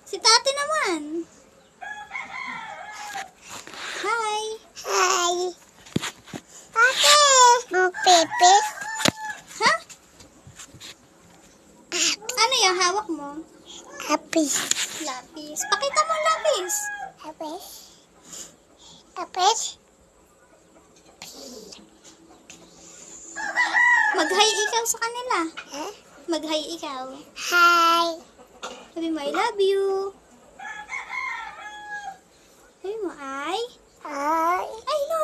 Si Tati naman. Hi. Hi. Ate, mo pepe. Ha? Ano yung hawak mo? Apis. Lapis. Pakita mo ang lapis. Apis. Apis. Mag-hi ikaw sa kanila. Huh? Mag-hi ikaw. Hi. Sabi mo, I love you. Sabi mo, I? Hi. Ay, no.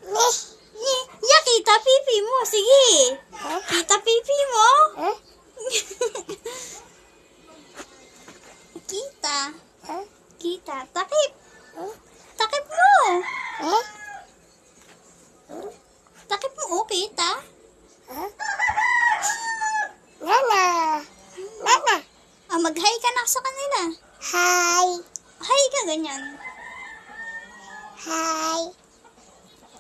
Ne. Ya, kita pipi mo. Sige. Huh? Kita pipi mo. Huh? Kita. Huh? Kita. Takip. Huh? Takip mo. Huh? Takip mo. Oh, kita. Huh? Nana. Nana. Ah, mag-hi ka na sa kanila. Hi. Hi ka, ganyan. Hi.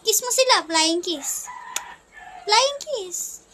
Kiss mo sila. Flying kiss. Flying kiss.